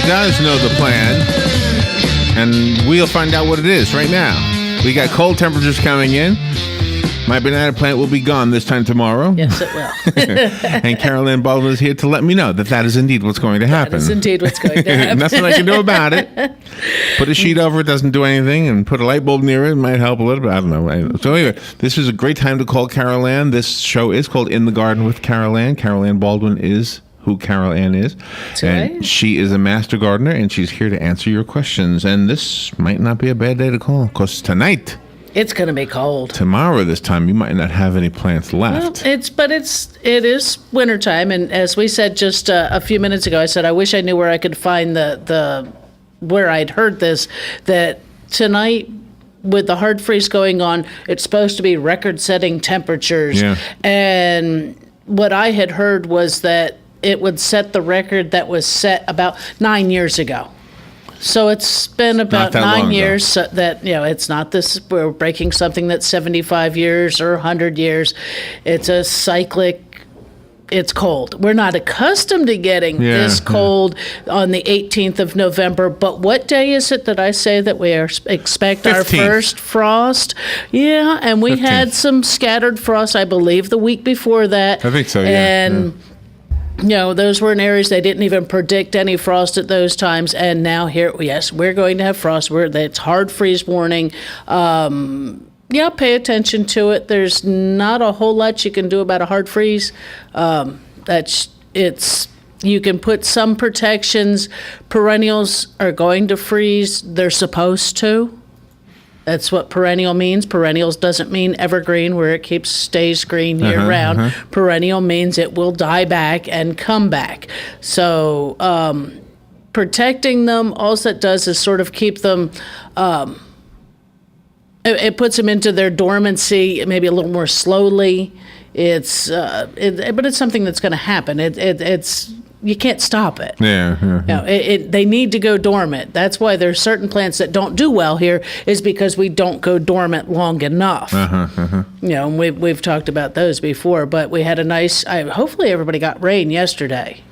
does know the plan, and we'll find out what it is right now. We got cold temperatures coming in. My banana plant will be gone this time tomorrow. Yes, it will. And Carol Ann Baldwin is here to let me know that is indeed what's going to happen. That is indeed what's going to happen. Nothing I can do about it. Put a sheet over it, doesn't do anything, and put a light bulb near it might help a little bit. I don't know. So anyway, this is a great time to call Carol Ann. This show is called In the Garden with Carol Ann. Carol Ann Baldwin is who Carol Ann is. That's and right. She is a master gardener, and she's here to answer your questions. And this might not be a bad day to call, because tonight... It's going to be cold. Tomorrow this time, you might not have any plants left. Well, it is wintertime, and as we said just a few minutes ago, I said I wish I knew where I could find the where I'd heard this, that tonight with the hard freeze going on, it's supposed to be record-setting temperatures. Yeah. And what I had heard was that it would set the record that was set about 9 years ago. So it's been about 9 years so that, it's not this, we're breaking something that's 75 years or 100 years. It's a cyclic, it's cold. We're not accustomed to getting this cold on the 18th of November, but what day is it that I say that we expect 15th. Our first frost? Yeah, and we 15th. had some scattered frost, I believe, the week before that. I think so, yeah. And... those were in areas they didn't even predict any frost at those times, and now here, yes, we're going to have frost. It's hard freeze warning. Pay attention to it. There's not a whole lot you can do about a hard freeze. You can put some protections. Perennials are going to freeze. They're supposed to. That's what perennial means. Perennials doesn't mean evergreen, where it stays green year round. Perennial means it will die back and come back. So protecting them, all it does is sort of keep them, it puts them into their dormancy maybe a little more slowly. But it's something that's going to happen. It's you can't stop it. They need to go dormant. That's why there's certain plants that don't do well here, is because we don't go dormant long enough. And we've talked about those before, but we had a nice, hopefully everybody got rain yesterday.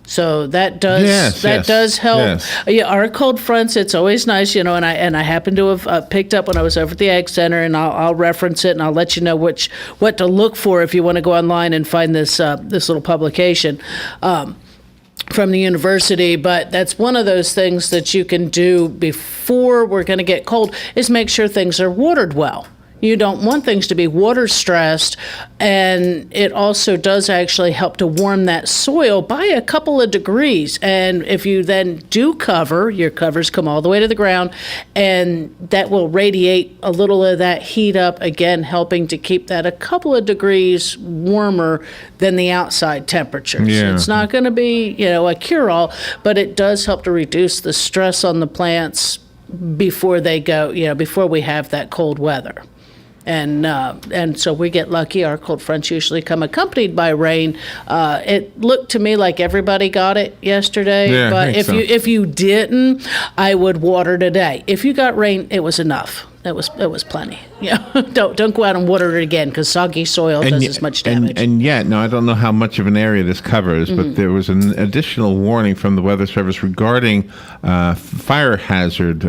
So that does help. Yes. Yeah, our cold fronts, it's always nice, and I happen to have picked up when I was over at the Ag Center, and I'll reference it, and I'll let you know what to look for if you want to go online and find this little publication from the university. But that's one of those things that you can do before we're going to get cold, is make sure things are watered well. You don't want things to be water stressed, and it also does actually help to warm that soil by a couple of degrees. And if you then do cover, your covers come all the way to the ground, and that will radiate a little of that heat up, again, helping to keep that a couple of degrees warmer than the outside temperatures. Yeah. It's not going to be, a cure-all, but it does help to reduce the stress on the plants before they go, before we have that cold weather. And so we get lucky. Our cold fronts usually come accompanied by rain. It looked to me like everybody got it yesterday. But if you didn't, I would water today. If you got rain, it was enough. It was plenty. Don't go out and water it again, because soggy soil does as much damage. And yet, now I don't know how much of an area this covers, but there was an additional warning from the Weather Service regarding fire hazard.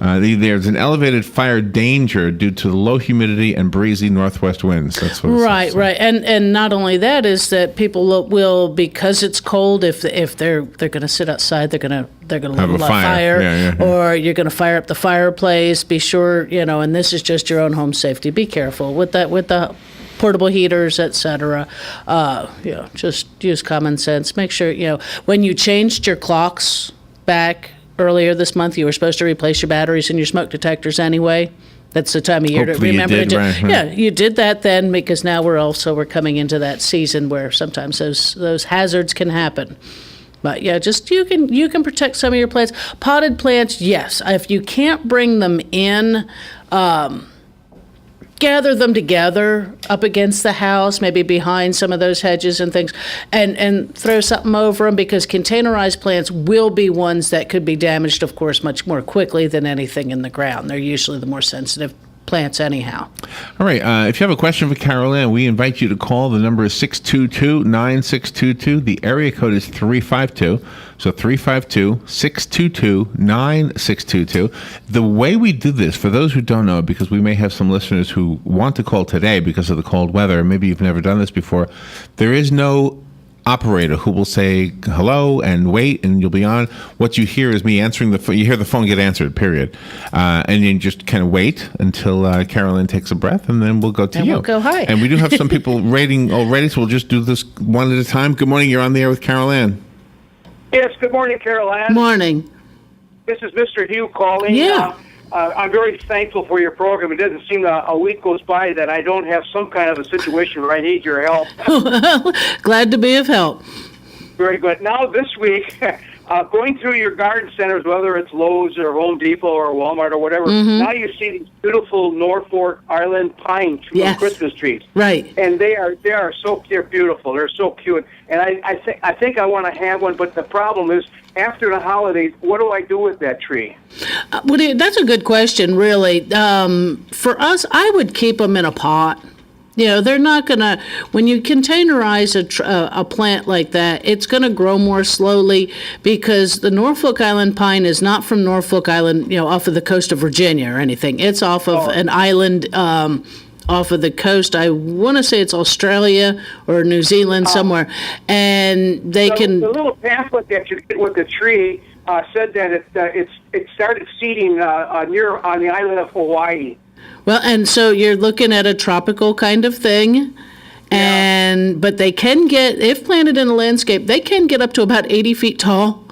There's an elevated fire danger due to the low humidity and breezy northwest winds. That's what Right. And not only that, is that people will, because it's cold, if they're going to sit outside, they're going to have a fire. Or you're going to fire up the fireplace. Be sure, and this is just your own home safety. Be careful with the portable heaters, etc. Just use common sense. Make sure, when you changed your clocks back earlier this month, you were supposed to replace your batteries and your smoke detectors anyway. That's the time of year Hopefully to remember you did, to do. Right. Yeah, you did that then, because now we're coming into that season where sometimes those hazards can happen. But yeah, just you can protect some of your plants. Potted plants, yes. If you can't bring them in, gather them together up against the house, maybe behind some of those hedges and things, and throw something over them, because containerized plants will be ones that could be damaged, of course, much more quickly than anything in the ground. They're usually the more sensitive plants anyhow. All right. If you have a question for Carol Ann, we invite you to call. The number is 622-9622. The area code is 352. So 352-622-9622. The way we do this, for those who don't know, because we may have some listeners who want to call today because of the cold weather, maybe you've never done this before, there is no operator who will say hello and wait and you'll be on. What you hear is me answering the phone. You hear the phone get answered, period. And you just kind of wait until Carolyn takes a breath, and then we'll go to you. We'll go hi. And we do have some people rating already, so we'll just do this one at a time. Good morning. You're on the air with Carol Ann. Yes, good morning, Carol Ann. Morning. This is Mr. Hugh calling. Yeah. I'm very thankful for your program. It doesn't seem a week goes by that I don't have some kind of a situation where I need your help. Glad to be of help. Very good. Now, this week, going through your garden centers, whether it's Lowe's or Home Depot or Walmart or whatever, now you see these beautiful Norfolk Island pine Christmas trees. Right. And they're beautiful. They're so cute. And I think I want to have one, but the problem is, after the holidays, what do I do with that tree? Well, that's a good question, really. For us, I would keep them in a pot. You know, they're not going to, when you containerize a plant like that, it's going to grow more slowly because the Norfolk Island pine is not from Norfolk Island, off of the coast of Virginia or anything. It's off of an island off of the coast. I want to say it's Australia or New Zealand somewhere. And the little pamphlet that you get with the tree said that it started seeding on the island of Hawaii. Well, and so you're looking at a tropical kind of thing, but they can get, if planted in a landscape, they can get up to about 80 feet tall.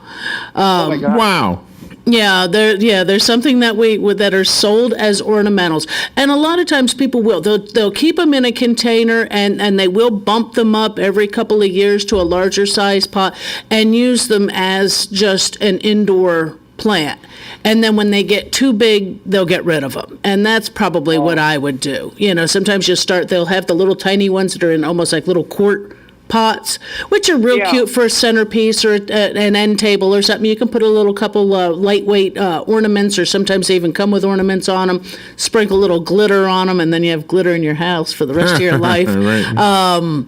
Oh my God. Wow. Yeah, there's something that are sold as ornamentals, and a lot of times people they'll keep them in a container and they will bump them up every couple of years to a larger size pot and use them as just an indoor plant. And then when they get too big, they'll get rid of them. And that's probably what I would do. Sometimes they'll have the little tiny ones that are in almost like little quart pots, which are real cute for a centerpiece or an end table or something. You can put a little couple lightweight ornaments, or sometimes they even come with ornaments on them. Sprinkle a little glitter on them, and then you have glitter in your house for the rest of your life. Right.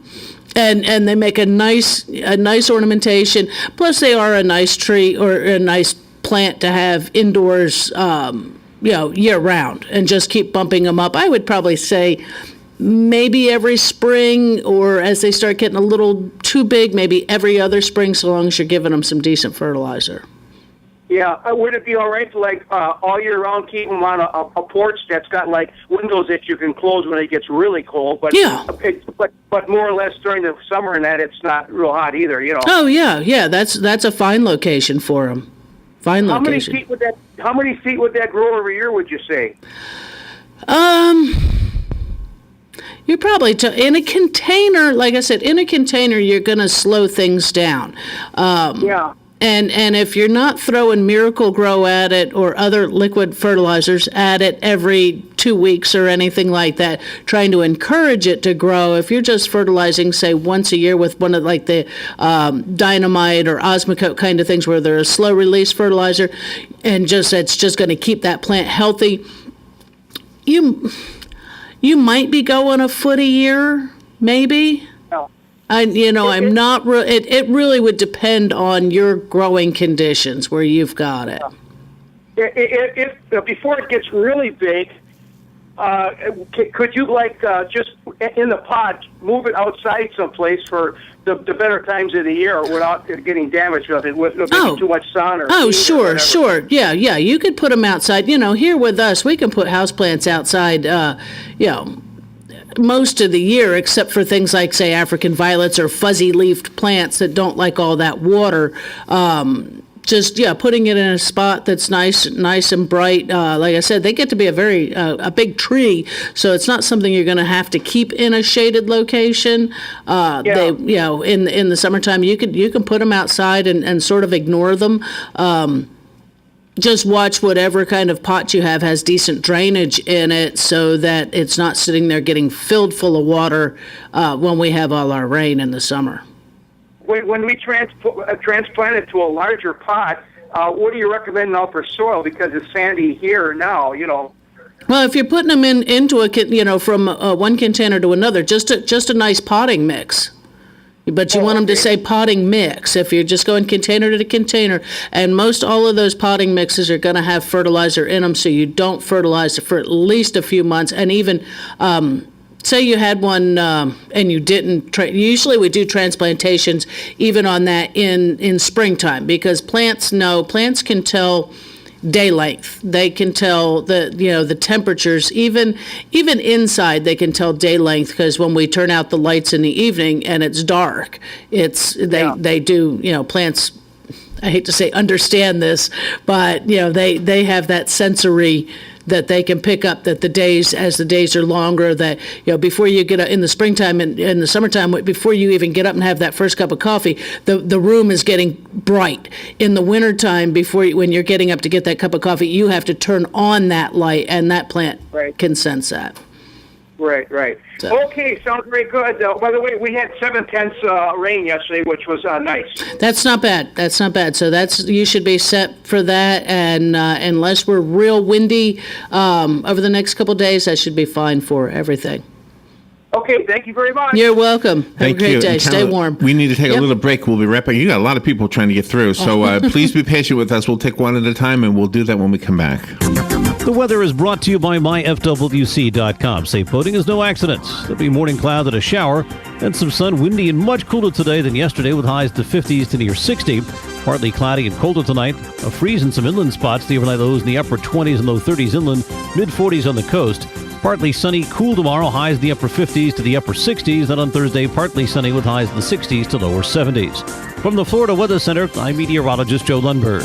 And they make a nice ornamentation. Plus, they are a nice tree or a nice plant to have indoors, year round, and just keep bumping them up. I would probably say maybe every spring, or as they start getting a little too big, maybe every other spring, so long as you're giving them some decent fertilizer. Yeah, would it be all right to all year round keep them on a porch that's got windows that you can close when it gets really cold? But but more or less during the summer and that it's not real hot either. Oh yeah, that's a fine location for them. Fine location. How many feet would that grow every year, would you say? You're probably in a container. Like I said, in a container, you're going to slow things down. And if you're not throwing Miracle Grow at it or other liquid fertilizers at it every 2 weeks or anything like that, trying to encourage it to grow, if you're just fertilizing, say, once a year with one of the Dynamite or Osmocote kind of things where they're a slow release fertilizer, and it's just going to keep that plant healthy, you might be going a foot a year, maybe. I'm not. It really would depend on your growing conditions where you've got it. If before it gets really big, could you just in the pot move it outside someplace for the better times of the year without getting damaged with it with too much sun or sure. Yeah. You could put them outside. Here with us, we can put houseplants outside. Most of the year, except for things like, say, African violets or fuzzy-leafed plants that don't like all that water. Putting it in a spot that's nice and bright. Like I said, they get to be a big tree, so it's not something you're going to have to keep in a shaded location. They, in the summertime, you can put them outside and sort of ignore them. Just watch whatever kind of pot you have has decent drainage in it so that it's not sitting there getting filled full of water when we have all our rain in the summer. When we transplant it to a larger pot, what do you recommend now for soil? Because it's sandy here now, Well, if you're putting them into from one container to another, just a nice potting mix. But you want them to say potting mix if you're just going container to container. And most all of those potting mixes are going to have fertilizer in them, so you don't fertilize it for at least a few months. And even say you had one and you didn't. Usually we do transplantations even on that in springtime, because plants can tell day length. They can tell the temperatures, even inside they can tell day length, because when we turn out the lights in the evening and it's dark, they do, plants, I hate to say understand this, but they have that sensory that they can pick up that as the days are longer, that before you get up in the springtime and in the summertime, before you even get up and have that first cup of coffee, the room is getting bright. In the wintertime, when you're getting up to get that cup of coffee, you have to turn on that light, and that plant can sense that. Right. So. Okay, sounds very good. By the way, we had 7/10 rain yesterday, which was nice. That's not bad. So you should be set for that, and unless we're real windy over the next couple of days, that should be fine for everything. Okay, thank you very much. You're welcome. Have Thank a great you. day. Stay warm. We need to take a little break. We'll be right back. You got a lot of people trying to get through, so please be patient with us. We'll take one at a time, and we'll do that when we come back. The weather is brought to you by myfwc.com. Safe boating is no accidents. There'll be morning clouds and a shower, and some sun, windy and much cooler today than yesterday, with highs to 50s to near 60. Partly cloudy and colder tonight. A freeze in some inland spots. The overnight lows in the upper 20s and low 30s inland, mid 40s on the coast. Partly sunny, cool tomorrow, highs in the upper 50s to the upper 60s. Then on Thursday, partly sunny with highs in the 60s to lower 70s. From the Florida Weather Center, I'm meteorologist Joe Lundberg.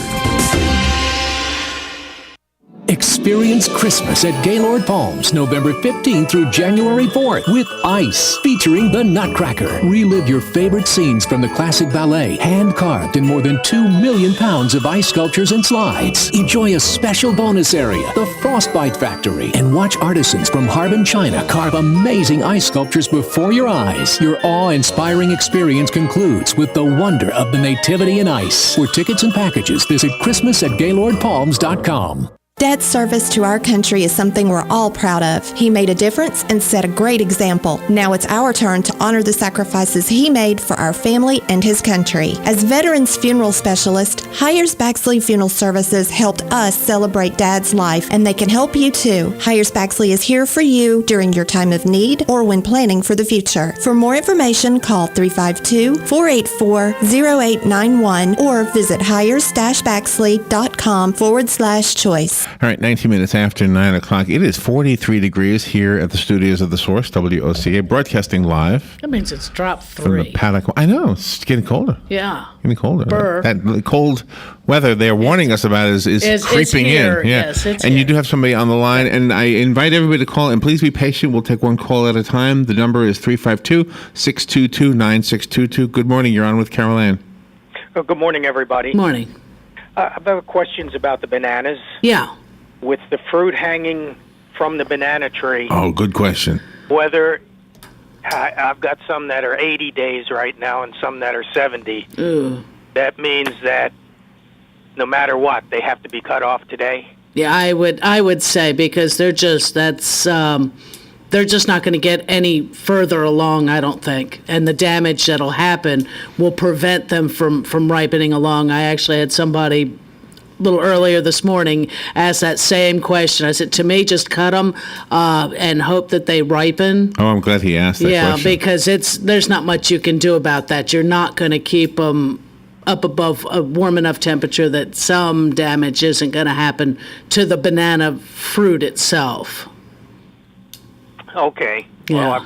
Experience Christmas at Gaylord Palms, November 15th through January 4th with Ice, featuring the Nutcracker. Relive your favorite scenes from the classic ballet, hand-carved in more than 2 million pounds of ice sculptures and slides. Enjoy a special bonus area, the Frostbite Factory, and watch artisans from Harbin, China carve amazing ice sculptures before your eyes. Your awe-inspiring experience concludes with the wonder of the Nativity in Ice. For tickets and packages, visit christmas@gaylordpalms.com. Dad's service to our country is something we're all proud of. He made a difference and set a great example. Now it's our turn to honor the sacrifices he made for our family and his country. As Veterans Funeral Specialist, Hyers-Baxley Funeral Services helped us celebrate Dad's life, and they can help you too. Hyers-Baxley is here for you during your time of need or when planning for the future. For more information, call 352-484-0891 or visit hyers-baxley.com/choice. All right, 19 minutes after 9 o'clock. It is 43 degrees here at the studios of The Source, WOCA, broadcasting live. That means it's dropped 3. From the paddock. I know, it's getting colder. Yeah. Getting colder. Burr. That cold weather they're warning us about is creeping here. in. Yeah. Yes, it's and here. you do have somebody on the line, and I invite everybody to call, and please be patient. We'll take one call at a time. The number is 352-622-9622. Good morning. You're on with Carol Ann. Well, good morning, everybody. Morning. I have questions about the bananas. Yeah. With the fruit hanging from the banana tree. Oh, good question. Whether I've got some that are 80 days right now and some that are 70. Ooh. That means that no matter what, they have to be cut off today. Yeah, I would say, because they're just not going to get any further along, I don't think. And the damage that'll happen will prevent them from ripening along. I actually had somebody a little earlier this morning ask that same question. I said, to me, just cut them and hope that they ripen. Oh, I'm glad he asked that question. Yeah, because there's not much you can do about that. You're not going to keep them up above a warm enough temperature that some damage isn't going to happen to the banana fruit itself. Okay. Yeah. Well,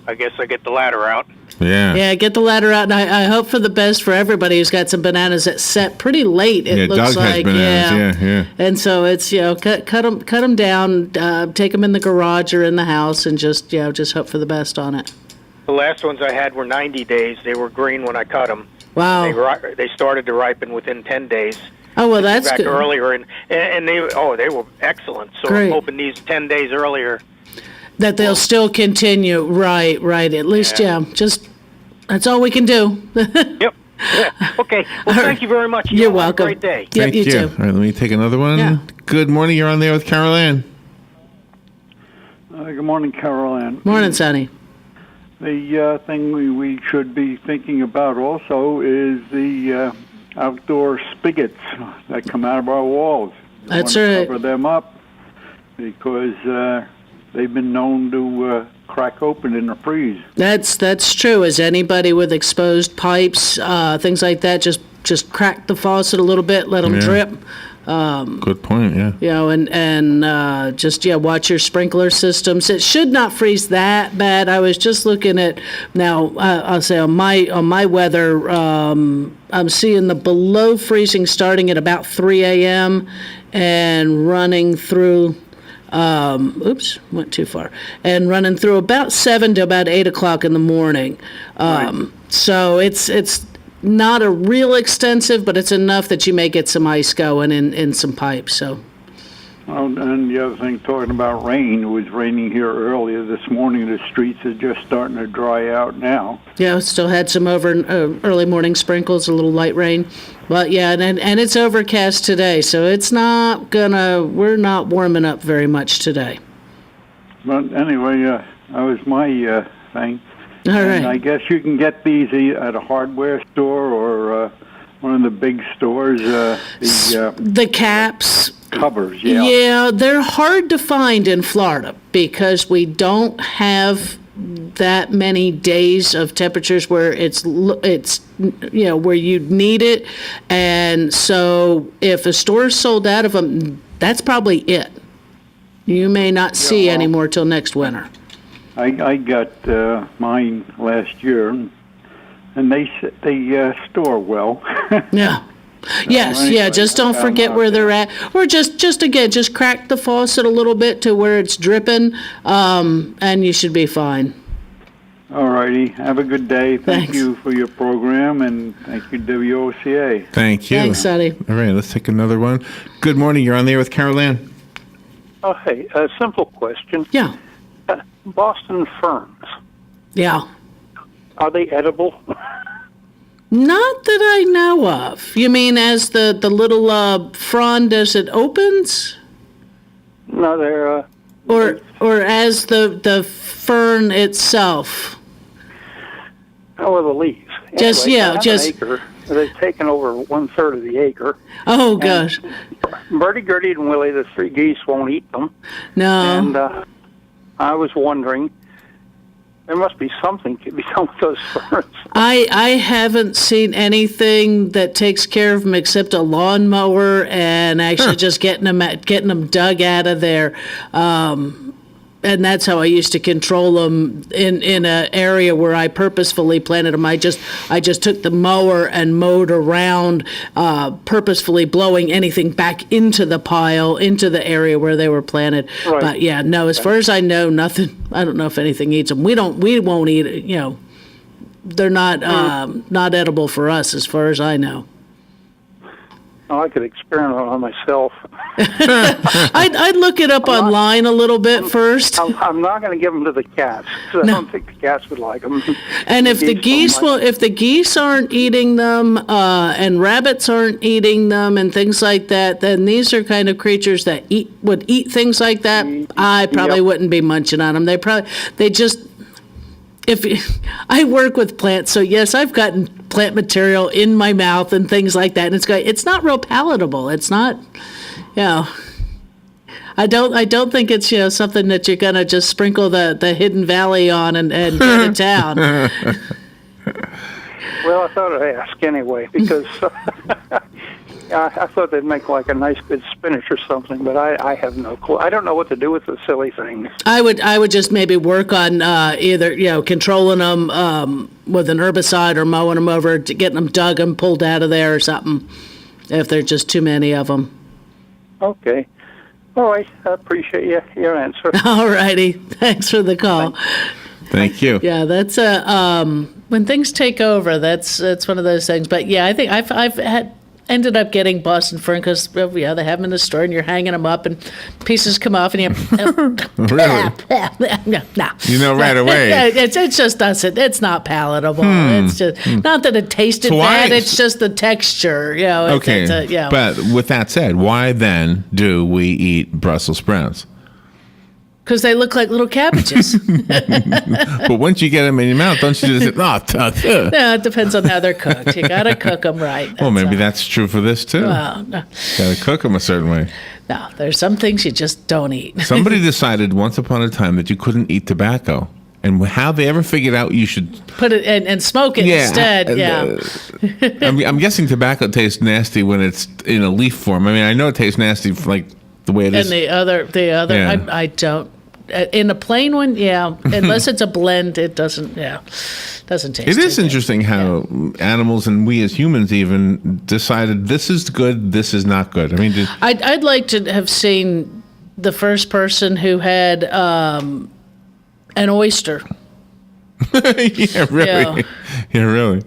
I guess I get the ladder out. Yeah. Yeah, get the ladder out, and I hope for the best for everybody who's got some bananas that set pretty late. It looks Doug like has bananas. Yeah. And so it's cut them down, take them in the garage or in the house, and just just hope for the best on it. The last ones I had were 90 days. They were green when I cut them. Wow. They started to ripen within 10 days. Oh, well, that's back good. Earlier, and they were excellent. So Great. I'm hoping these 10 days earlier that they'll still continue. Right. At least, just that's all we can do. Yep. Yeah. Okay. Well, thank you very much. You're have welcome. A great day. Yep, Thank you. too. All right, let me take another one. Yeah. Good morning. You're on there with Carol Ann. Good morning, Carol Ann. Morning, Sonny. The thing we should be thinking about also is the outdoor spigots that come out of our walls. That's want to right. Cover them up because they've been known to crack open in the freeze. That's true. As anybody with exposed pipes, things like that, just crack the faucet a little bit, let them drip. Good point. Yeah. You know, and just watch your sprinkler systems. It should not freeze that bad. I was just looking at now. I'll say on my weather, I'm seeing the below freezing starting at about 3 a.m. and running through. Went too far. And running through about 7 to about 8 o'clock in the morning. So it's not a real extensive, but it's enough that you may get some ice going in some pipes. So. Oh, and the other thing, talking about rain, it was raining here earlier this morning. The streets are just starting to dry out now. Yeah, still had some early morning sprinkles, a little light rain. But yeah, and it's overcast today, so it's we're not warming up very much today. But anyway, that was my thing. All right. And I guess you can get these at a hardware store or one of the big stores. The caps. Covers, yeah. Yeah, they're hard to find in Florida because we don't have that many days of temperatures where it's where you need it, and so if a store's sold out of them, that's probably it. You may not see any more till next winter. I got mine last year, and they store well. Yeah. Yes, anyway, just don't forget where they're at. Or just again, just crack the faucet a little bit to where it's dripping, and you should be fine. All righty. Have a good day. Thank Thanks. you for your program, and thank you, WOCA. Thank you. Thanks, Sonny. All right, let's take another one. Good morning. You're on the air with Carol Ann. Oh, hey, a simple question. Yeah. Boston ferns, Yeah. are they edible? Not that I know of. You mean as the little frond as it opens? No, they're... Or as the fern itself? Oh, the leaves. Just, Anyway, yeah, I have just- an acre. They've taken over 1/3 of the acre. Oh, gosh. Bertie, Gertie, and Willie, the 3 geese, won't eat them. No. And I was wondering, there must be something to be done with those ferns. I haven't seen anything that takes care of them except a lawnmower and actually just getting them dug out of there. And that's how I used to control them in an area where I purposefully planted them. I just took the mower and mowed around, purposefully blowing anything back into the pile, into the area where they were planted. Right. But yeah, no, as far as I know, nothing. I don't know if anything eats them. We won't eat it. You know, they're not edible for us, as far as I know. Oh, I could experiment on myself. I'd look it up online a little bit first. I'm not going to give them to the cats. 'Cause I don't think the cats would like them. And if the geese aren't eating them, and rabbits aren't eating them, and things like that, then these are kind of creatures that would eat things like that. I probably wouldn't be munching on them. I work with plants, so yes, I've gotten plant material in my mouth and things like that, and it's not real palatable. It's not, I don't think it's something that you're gonna just sprinkle the Hidden Valley on and get to town. Well, I thought I'd ask anyway, because I thought they'd make like a nice good spinach or something, but I have no clue. I don't know what to do with the silly things. I would just maybe work on either controlling them with an herbicide or mowing them over, to getting them dug and pulled out of there or something, if there's just too many of them. Okay. All right. I appreciate your answer. All righty. Thanks for the call. Thank you. Yeah, that's when things take over. That's one of those things. But yeah, I think I've ended up getting Boston fern because they have them in the store and you're hanging them up and pieces come off and you Really? no. You know right away. It just doesn't. It's not palatable. It's just not that it tasted So why- bad. It's just the texture. Okay. It's But with that said, why then do we eat Brussels sprouts? Because they look like little cabbages. But once you get them in your mouth, don't you just say, No, it depends on how they're cooked. You got to cook them right. Well, maybe that's true for this, too. Well, no. Got to cook them a certain way. No, there's some things you just don't eat. Somebody decided once upon a time that you couldn't eat tobacco. And how they ever figured out you should put it and smoke it instead. I'm guessing tobacco tastes nasty when it's in a leaf form. I mean, I know it tastes nasty like the way it is. And the other, Yeah. I don't. In a plain one, yeah. Unless it's a blend, it doesn't. Yeah, doesn't taste. It is too interesting how animals and we as humans even decided this is good, this is not good. I mean, I'd like to have seen the first person who had an oyster. Yeah, really. Yeah, really.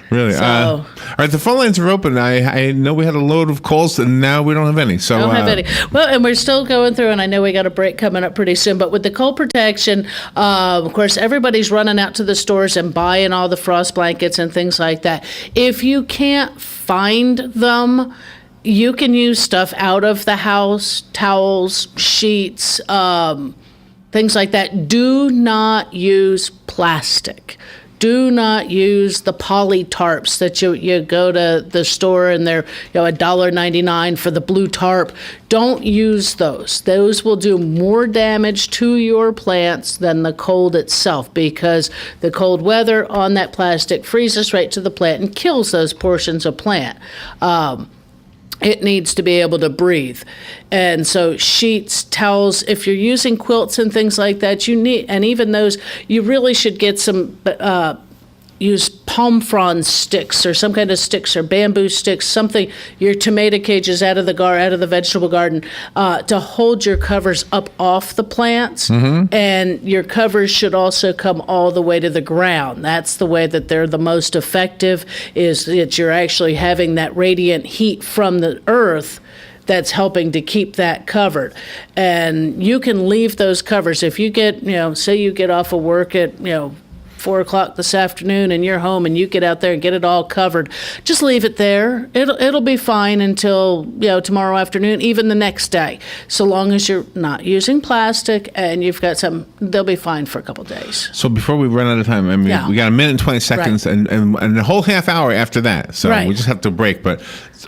Really. So, all right, the phone lines are open. I know we had a load of calls, and now we don't have any. So don't have any. Well, and we're still going through, and I know we got a break coming up pretty soon. But with the cold protection, of course, everybody's running out to the stores and buying all the frost blankets and things like that. If you can't find them, you can use stuff out of the house, towels, sheets, things like that. Do not use plastic. Do not use the poly tarps that you go to the store and they're $1.99 for the blue tarp. Don't use those. Those will do more damage to your plants than the cold itself, because the cold weather on that plastic freezes right to the plant and kills those portions of plant. It needs to be able to breathe. And so sheets, towels, if you're using quilts and things like that, you need, and even those, you really should get some, use palm frond sticks or some kind of sticks or bamboo sticks, something, your tomato cages out of the vegetable garden, to hold your covers up off the plants. Mm-hmm. And your covers should also come all the way to the ground. That's the way that they're the most effective, is that you're actually having that radiant heat from the earth that's helping to keep that covered. And you can leave those covers. If you get, say you get off of work at, 4 o'clock this afternoon and you're home and you get out there and get it all covered, just leave it there. It'll be fine until tomorrow afternoon, even the next day. So long as you're not using plastic and you've got some, they'll be fine for a couple days. So before we run out of time, I mean, we got a minute and 20 seconds, right, and a whole half hour after that. So we just have to break. But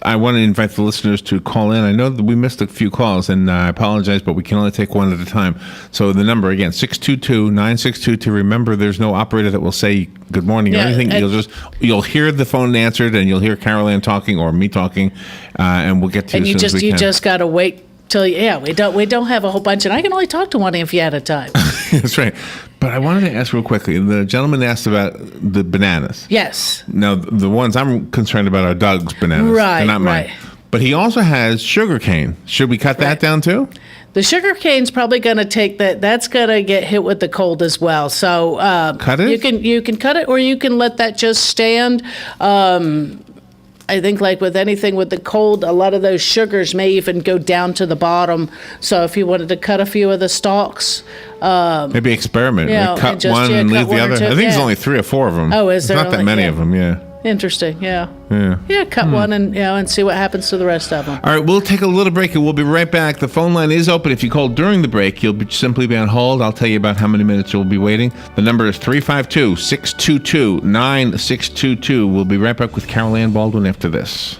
I want to invite the listeners to call in. I know that we missed a few calls, and I apologize, but we can only take one at a time. So the number again, 622-9622. Remember, there's no operator that will say good morning or anything. You'll hear the phone answered, and you'll hear Carol Ann talking or me talking, and we'll get to you as soon as we can. You just got to wait till we don't have a whole bunch, and I can only talk to one of you at a time. That's right. But I wanted to ask real quickly. The gentleman asked about the bananas. Yes. Now, the ones I'm concerned about are Doug's bananas. Right. They're not mine. But he also has sugar cane. Should we cut that down too? The sugar cane's probably going to take that. That's going to get hit with the cold as well. So cut it. You can cut it, or you can let that just stand. I think like with anything with the cold, a lot of those sugars may even go down to the bottom. So if you wanted to cut a few of the stalks, maybe experiment. Cut one and leave the other. I think there's only 3 or 4 of them. Oh, is there? There's not that many of them. Yeah. Interesting. Yeah. Cut one and see what happens to the rest of them. All right, we'll take a little break and we'll be right back. The phone line is open. If you call during the break, you'll simply be on hold. I'll tell you about how many minutes you'll be waiting. The number is 352-622-9622. We'll be right back with Carol Ann Baldwin after this.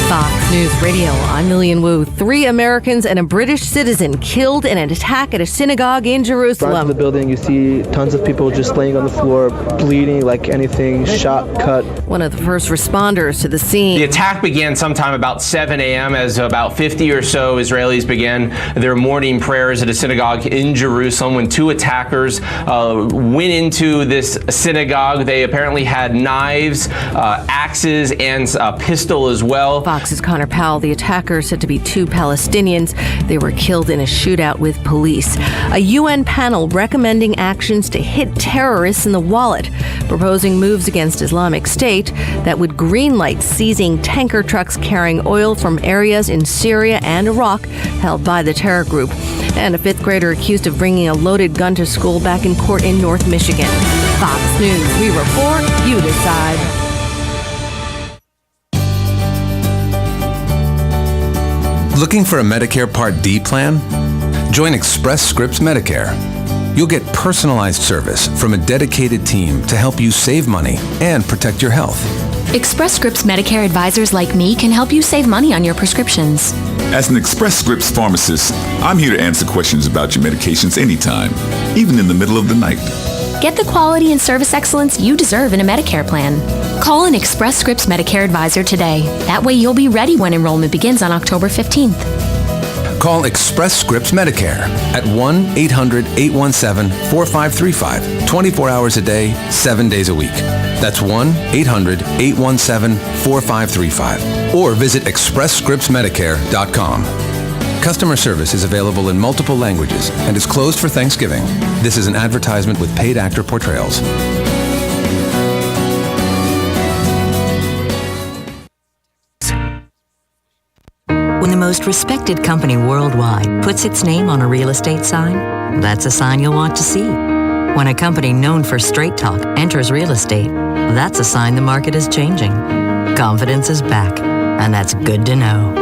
Fox News Radio, I'm Lillian Wu. 3 Americans and a British citizen killed in an attack at a synagogue in Jerusalem. Front of the building, you see tons of people just laying on the floor, bleeding like anything, shot, cut. One of the first responders to the scene. The attack began sometime about 7 a.m. as about 50 or so Israelis began their morning prayers at a synagogue in Jerusalem when 2 attackers went into this synagogue. They apparently had knives, axes, and a pistol as well. Fox's Connor Powell, the attackers said to be 2 Palestinians. They were killed in a shootout with police. A UN panel recommending actions to hit terrorists in the wallet, proposing moves against Islamic State that would greenlight seizing tanker trucks carrying oil from areas in Syria and Iraq held by the terror group. And a 5th grader accused of bringing a loaded gun to school back in court in North Michigan. Fox News, we report, you decide. Looking for a Medicare Part D plan? Join Express Scripts Medicare. You'll get personalized service from a dedicated team to help you save money and protect your health. Express Scripts Medicare advisors like me can help you save money on your prescriptions. As an Express Scripts pharmacist, I'm here to answer questions about your medications anytime, even in the middle of the night. Get the quality and service excellence you deserve in a Medicare plan. Call an Express Scripts Medicare advisor today. That way you'll be ready when enrollment begins on October 15th. Call Express Scripts Medicare at 1-800-817-4535, 24 hours a day, 7 days a week. That's 1-800-817-4535. Or visit expressscriptsmedicare.com. Customer service is available in multiple languages and is closed for Thanksgiving. This is an advertisement with paid actor portrayals. When the most respected company worldwide puts its name on a real estate sign, that's a sign you'll want to see. When a company known for straight talk enters real estate, that's a sign the market is changing. Confidence is back, and that's good to know.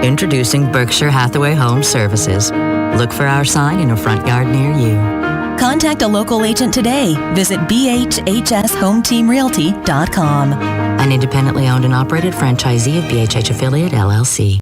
Introducing Berkshire Hathaway Home Services. Look for our sign in a front yard near you. Contact a local agent today. Visit bhhshometeamrealty.com. An independently owned and operated franchisee of BHH Affiliate, LLC.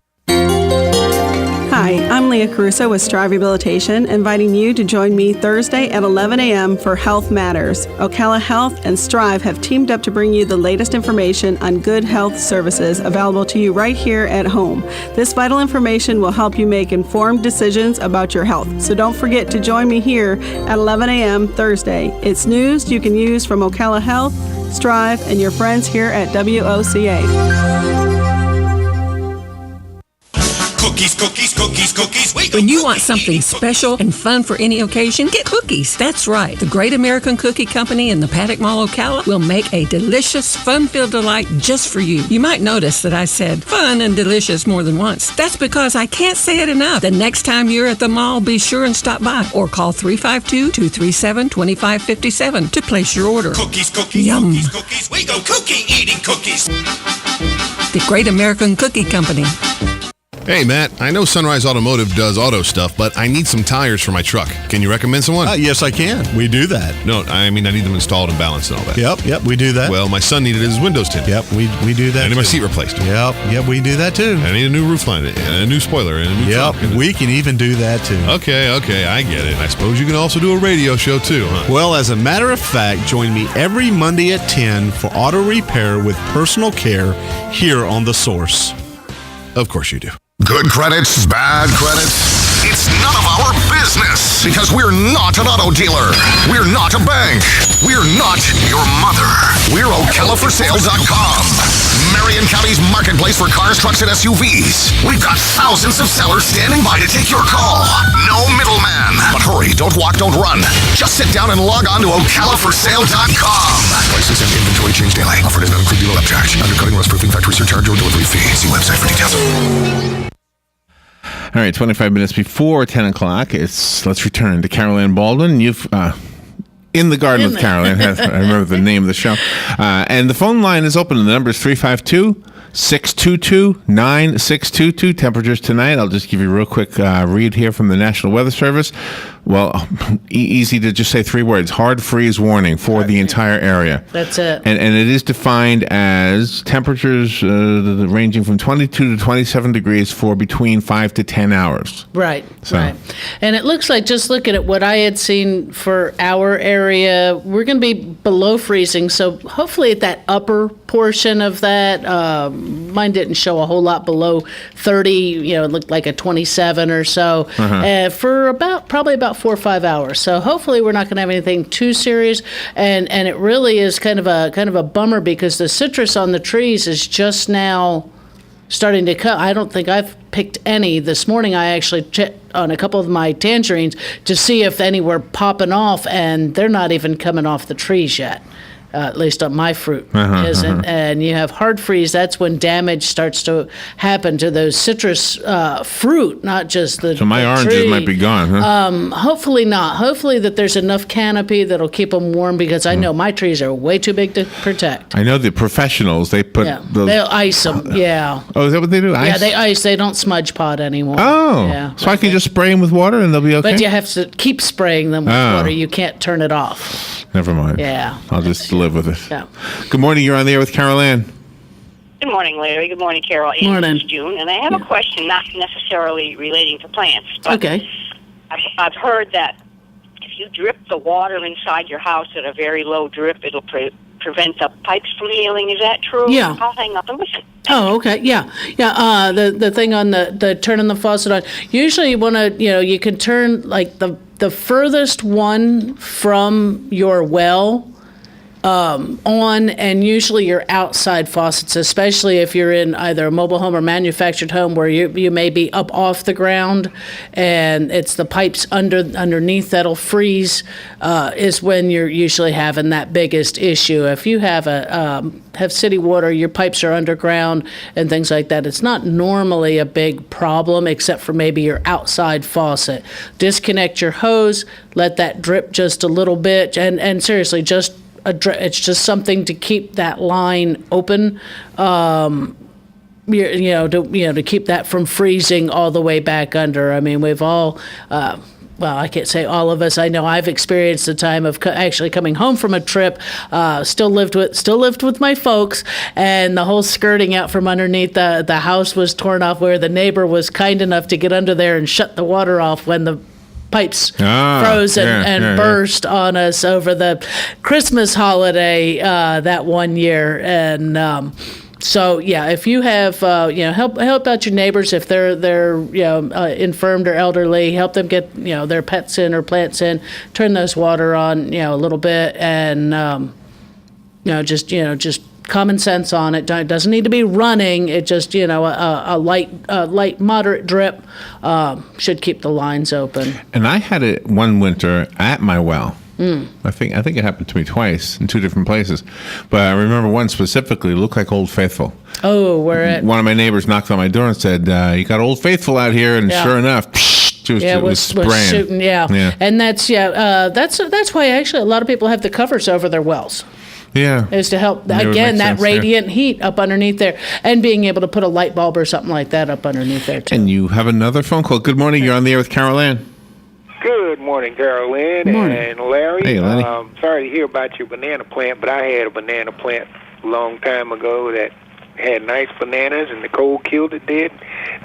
Hi, I'm Leah Caruso with Strive Rehabilitation, inviting you to join me Thursday at 11 a.m. for Health Matters. Ocala Health and Strive have teamed up to bring you the latest information on good health services available to you right here at home. This vital information will help you make informed decisions about your health. So don't forget to join me here at 11 a.m. Thursday. It's news you can use from Ocala Health, Strive, and your friends here at WOCA. Cookies, cookies, cookies, cookies. When you want something special and fun for any occasion, get cookies. That's right. The Great American Cookie Company in the Paddock Mall, Ocala will make a delicious, fun-filled delight just for you. You might notice that I said fun and delicious more than once. That's because I can't say it enough. The next time you're at the mall, be sure and stop by or call 352-237-2557 to place your order. Cookies, cookies, yum. Cookies, cookies. We go cookie eating cookies. The Great American Cookie Company. Hey, Matt, I know Sunrise Automotive does auto stuff, but I need some tires for my truck. Can you recommend someone? Yes, I can. We do that. No, I mean, I need them installed and balanced and all that. Yep, we do that. Well, my son needed his windows tinted. Yep, we do that. I need my seat replaced. Yep, we do that too. I need a new roof line and a new spoiler and a new trunk. We can even do that too. Okay, I get it. I suppose you can also do a radio show too, huh? Well, as a matter of fact, join me every Monday at 10 for auto repair with personal care here on The Source. Of course you do. Good credits, bad credits. It's none of our business because we're not an auto dealer. We're not a bank. We're not your mother. We're OcalaForSale.com. Marion County's marketplace for cars, trucks, and SUVs. We've got thousands of sellers standing by to take your call. No middleman. But hurry, don't walk, don't run. Just sit down and log on to OcalaForSale.com. Prices and inventory change daily. Offer does not include dealer upcharge. Undercutting, rust-proofing, factory surcharge, or delivery fee. See website for details. All right, 25 minutes before 10 o'clock, let's return to Carol Ann Baldwin. You've in the Garden with Carol Ann. I remember the name of the show. And the phone line is open. The number is 352-622-9622. Temperatures tonight. I'll just give you a real quick read here from the National Weather Service. Well, easy to just say three words. Hard freeze warning for the entire area. That's it. And it is defined as temperatures ranging from 22 to 27 degrees for between 5 to 10 hours. Right. And it looks like, just looking at what I had seen for our area, we're going to be below freezing. So hopefully at that upper portion of that, mine didn't show a whole lot below 30, it looked like a 27 or so, for probably about 4 or 5 hours. So hopefully we're not going to have anything too serious. And it really is kind of a bummer because the citrus on the trees is just now starting to cut. I don't think I've picked any. This morning I actually checked on a couple of my tangerines to see if any were popping off, and they're not even coming off the trees yet. At least on my fruit isn't. And you have hard freeze, that's when damage starts to happen to those citrus fruit, not just the So my the oranges tree. might be gone, huh? Hopefully not. Hopefully that there's enough canopy that'll keep them warm, because I know my trees are way too big to protect. I know the professionals, they put those... They'll ice them, yeah. Oh, is that what they do? Yeah, Ice? they ice. They don't smudge pot anymore. Oh, yeah. so I can just spray them with water and they'll be okay? But you have to keep spraying them with Oh. water. You can't turn it off. Never mind. Yeah. I'll just live with it. Yeah. Good morning. You're on the air with Carol Ann. Good morning, Larry. Good morning, Carol. Morning. It's June, and I have a question not necessarily relating to plants. But Okay. I've heard that if you drip the water inside your house at a very low drip, it'll prevent the pipes from healing. Is that true? Yeah. I'll hang up and listen. Oh, okay. Yeah. Yeah. The thing on the turning the faucet on, usually you want to, you can turn like the furthest one from your well on, and usually your outside faucets, especially if you're in either a mobile home or manufactured home where you may be up off the ground and it's the pipes underneath that'll freeze, is when you're usually having that biggest issue. If you have have city water, your pipes are underground and things like that, it's not normally a big problem except for maybe your outside faucet. Disconnect your hose, let that drip just a little bit, and seriously, just it's just something to keep that line open, to keep that from freezing all the way back under. I mean, we've all, well, I can't say all of us. I know I've experienced the time of actually coming home from a trip. Still lived with my folks, and the whole skirting out from underneath the house was torn off. Where the neighbor was kind enough to get under there and shut the water off when the pipes froze and burst on us over the Christmas holiday that one year. And so, yeah, if you have, help out your neighbors if they're infirmed or elderly. Help them get their pets in or plants in. Turn those water on a little bit, and just common sense on it. It doesn't need to be running. It just a light moderate drip should keep the lines open. And I had it one winter at my well. I think it happened to me twice in two different places, but I remember one specifically. It looked like Old Faithful. Oh, where at? One of my neighbors knocked on my door and said, "You got Old Faithful out here," and sure enough, it was spraying. Was shooting, and that's why actually a lot of people have the covers over their wells. Yeah. Is to help, That would again, make that sense, radiant heat up underneath there, and being able to put a light bulb or something like that up underneath there, too. And you have another phone call. Good morning. You're on the air with Carol Ann. Good morning, Carol Ann and Larry. Hey, Lenny. Sorry to hear about your banana plant, but I had a banana plant a long time ago that had nice bananas, and the cold killed it dead.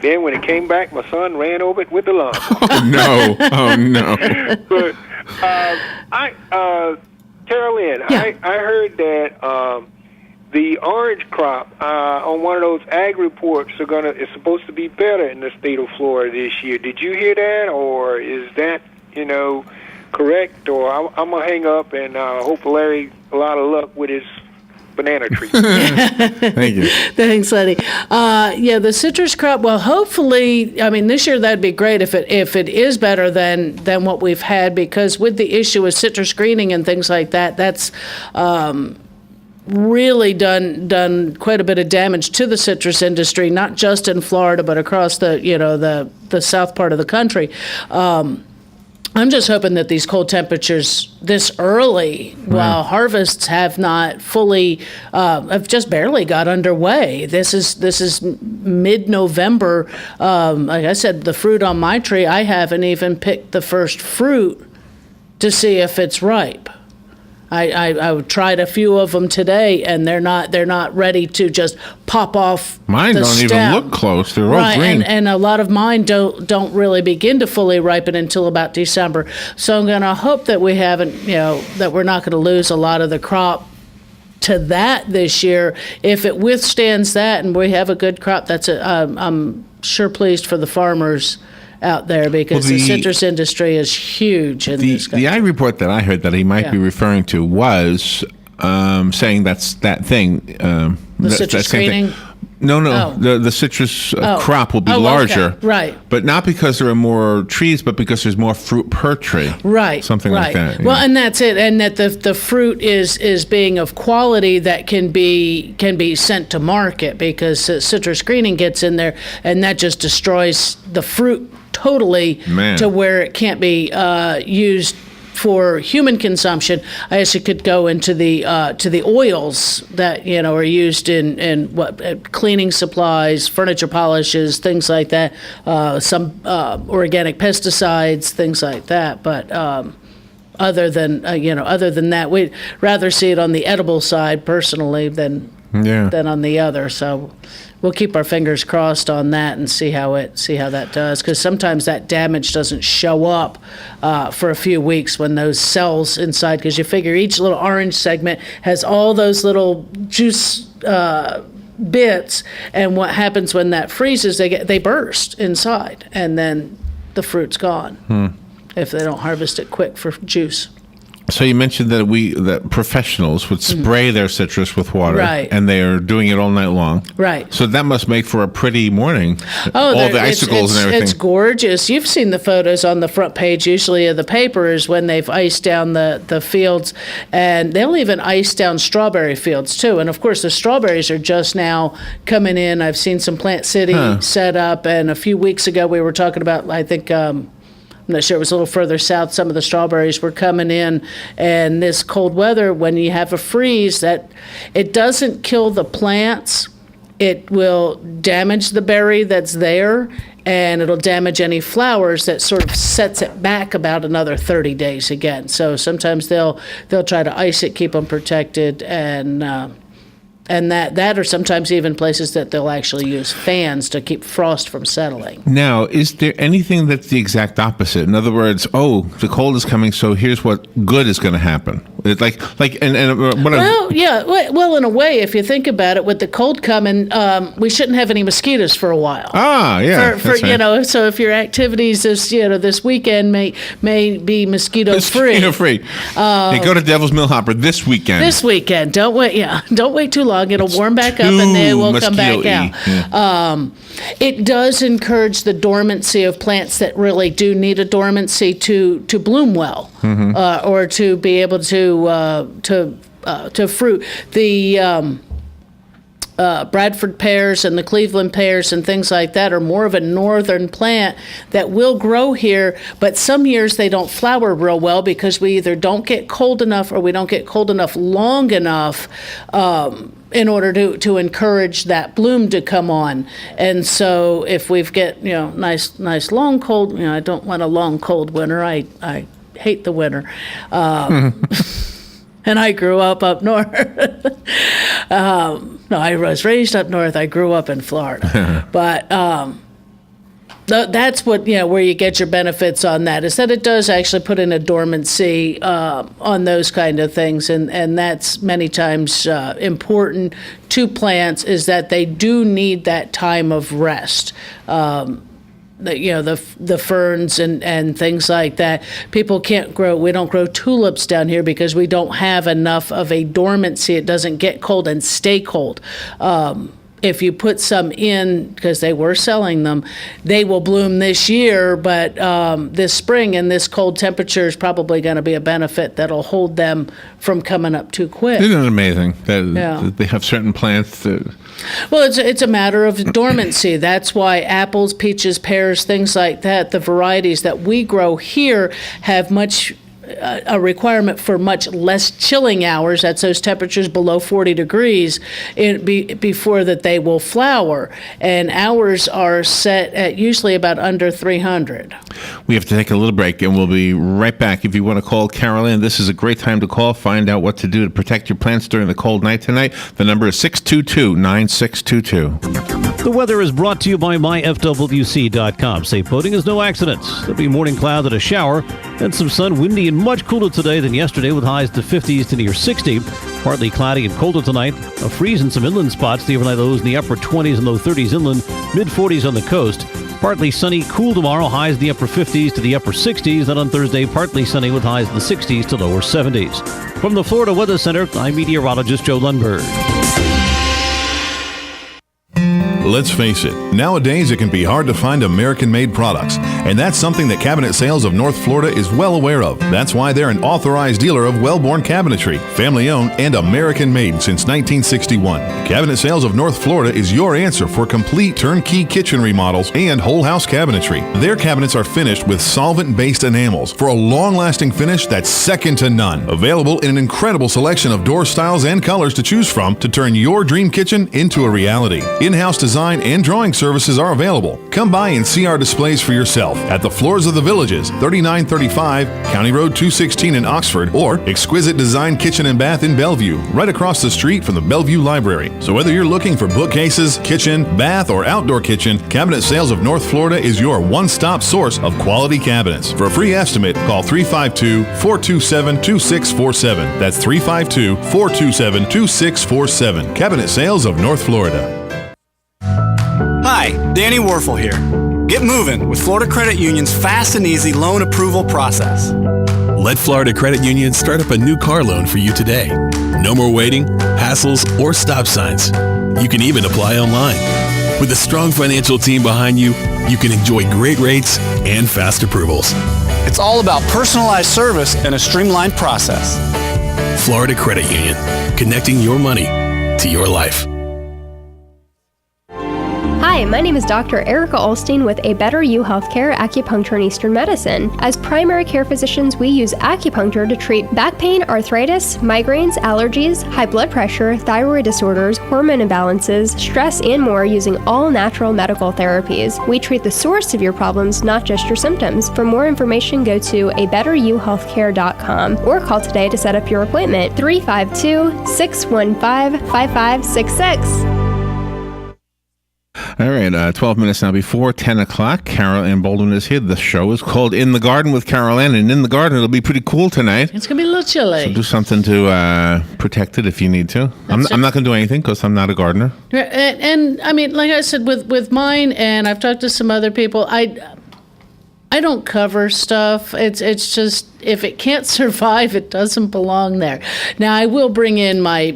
Then when it came back, my son ran over it with the lawn. Oh, no. Oh, no. But Carol Ann, I heard that the orange crop on one of those ag reports is supposed to be better in the state of Florida this year. Did you hear that, or is that correct? Or I'm gonna hang up and hope Larry a lot of luck with his banana tree. Thank you. Thanks, Lenny. The citrus crop. Well, hopefully, I mean, this year that'd be great if it is better than what we've had, because with the issue of citrus greening and things like that, that's really done quite a bit of damage to the citrus industry, not just in Florida but across the south part of the country. I'm just hoping that these cold temperatures this early, while harvests have not fully, have just barely got underway. This is mid-November. Like I said, the fruit on my tree, I haven't even picked the first fruit to see if it's ripe. I tried a few of them today, and they're not ready to just pop off. Mine the don't stem. even look close. They're all green. And a lot of mine don't really begin to fully ripen until about December. So I'm going to hope that we haven't, that we're not going to lose a lot of the crop to that this year. If it withstands that and we have a good crop, I'm sure pleased for the farmers out there, because the citrus industry is huge in this country. The ag report that I heard that he might be referring to was saying that thing. The citrus greening? No. Oh. The citrus crop will be Oh, larger. okay. Right. But not because there are more trees, but because there's more fruit per tree. Right. Something like that. Well, and that's it. And that the fruit is being of quality that can be sent to market, because citrus greening gets in there and that just destroys the fruit totally to where it can't be used for human consumption. I guess it could go into the to the oils that are used in cleaning supplies, furniture polishes, things like that. Some organic pesticides, things like that. But other than that, we'd rather see it on the edible side personally than on the other. So we'll keep our fingers crossed on that and see how that does, because sometimes that damage doesn't show up for a few weeks when those cells inside, because you figure each little orange segment has all those little juice bits, and what happens when that freezes, they burst inside, and then the fruit's gone if they don't harvest it quick for juice. So you mentioned that professionals would spray their citrus with water, Right. and they are doing it all night long. Right. So that must make for a pretty morning. Oh, all the icicles and everything. It's gorgeous. You've seen the photos on the front page usually of the papers when they've iced down the fields, and they'll even ice down strawberry fields too. And of course, the strawberries are just now coming in. I've seen some Plant City set up, and a few weeks ago we were talking about, I think, I'm not sure, it was a little further south, some of the strawberries were coming in, and this cold weather, when you have a freeze, that it doesn't kill the plants, it will damage the berry that's there, and it'll damage any flowers. That sort of sets it back about another 30 days again. So sometimes they'll try to ice it, keep them protected, and that or sometimes even places that they'll actually use fans to keep frost from settling. Now, is there anything that's the exact opposite? In other words, the cold is coming, so here's what good is going to happen. It's well, in a way, if you think about it, with the cold coming, we shouldn't have any mosquitoes for a while. So if your activities this weekend may be mosquito free. Go to Devil's Millhopper this weekend. This weekend, don't wait too long. It'll warm back up, and they will come back out. Yeah. It does encourage the dormancy of plants that really do need a dormancy to bloom well, or to be able to fruit. The Bradford pears and the Cleveland pears and things like that are more of a northern plant that will grow here, but some years they don't flower real well because we either don't get cold enough or we don't get cold enough long enough in order to encourage that bloom to come on. And so if we've get nice long cold, I don't want a long cold winter. I hate the winter. And I grew up north. No, I was raised up north. I grew up in Florida. But that's what, where you get your benefits on that, is that it does actually put in a dormancy on those kind of things. And that's many times important to plants, is that they do need that time of rest. The ferns and things like that. People can't grow. We don't grow tulips down here because we don't have enough of a dormancy. It doesn't get cold and stay cold. If you put some in, because they were selling them, they will bloom this year, but this spring and this cold temperature is probably going to be a benefit that'll hold them from coming up too quick. Isn't it amazing that they have certain plants that... Well, it's a matter of dormancy. That's why apples, peaches, pears, things like that, the varieties that we grow here have a requirement for much less chilling hours. That's those temperatures below 40 degrees before that they will flower. And ours are set at usually about under 300. We have to take a little break, and we'll be right back. If you want to call Carolyn, this is a great time to call. Find out what to do to protect your plants during the cold night tonight. The number is 622-9622. The weather is brought to you by myfwc.com. Safe boating is no accidents. There'll be morning cloud and a shower, and some sun, windy and much cooler today than yesterday, with highs to 50s to near 60. Partly cloudy and colder tonight. A freeze in some inland spots. The overnight lows in the upper 20s and low 30s inland, mid 40s on the coast. Partly sunny, cool tomorrow. Highs in the upper 50s to the upper 60s. Then on Thursday, partly sunny with highs in the 60s to lower 70s. From the Florida Weather Center, I'm meteorologist Joe Lundberg. Let's face it, nowadays it can be hard to find American-made products, and that's something that Cabinet Sales of North Florida is well aware of. That's why they're an authorized dealer of Wellborn Cabinetry, family-owned and American-made since 1961. Cabinet Sales of North Florida is your answer for complete turnkey kitchen remodels and whole house cabinetry. Their cabinets are finished with solvent-based enamels for a long-lasting finish that's second to none. Available in an incredible selection of door styles and colors to choose from to turn your dream kitchen into a reality. In-house design and drawing services are available. Come by and see our displays for yourself at the Floors of the Villages, 3935 County Road 216 in Oxford, or Exquisite Design Kitchen and Bath in Bellevue, right across the street from the Bellevue Library. So whether you're looking for bookcases, kitchen, bath, or outdoor kitchen, Cabinet Sales of North Florida is your one-stop source of quality cabinets. For a free estimate, call 352-427-2647. That's 352-427-2647. Cabinet Sales of North Florida. Hi, Danny Warfel here. Get moving with Florida Credit Union's fast and easy loan approval process. Let Florida Credit Union start up a new car loan for you today. No more waiting, hassles, or stop signs. You can even apply online. With a strong financial team behind you, you can enjoy great rates and fast approvals. It's all about personalized service and a streamlined process. Florida Credit Union, connecting your money to your life. Hi, my name is Dr. Erica Olstein with A Better You Healthcare Acupuncture and Eastern Medicine. As primary care physicians, we use acupuncture to treat back pain, arthritis, migraines, allergies, high blood pressure, thyroid disorders, hormone imbalances, stress, and more using all natural medical therapies. We treat the source of your problems, not just your symptoms. For more information, go to abetteryouhealthcare.com or call today to set up your appointment. 352-615-5566. All right, 12 minutes now before 10 o'clock. Carol Ann Baldwin is here. The show is called In the Garden with Carol Ann, and in the garden it'll be pretty cool tonight. It's going to be a little chilly. So do something to protect it if you need to. I'm not going to do anything because I'm not a gardener. And I mean, like I said, with mine, and I've talked to some other people, I don't cover stuff. It's just, if it can't survive, it doesn't belong there. Now, I will bring in my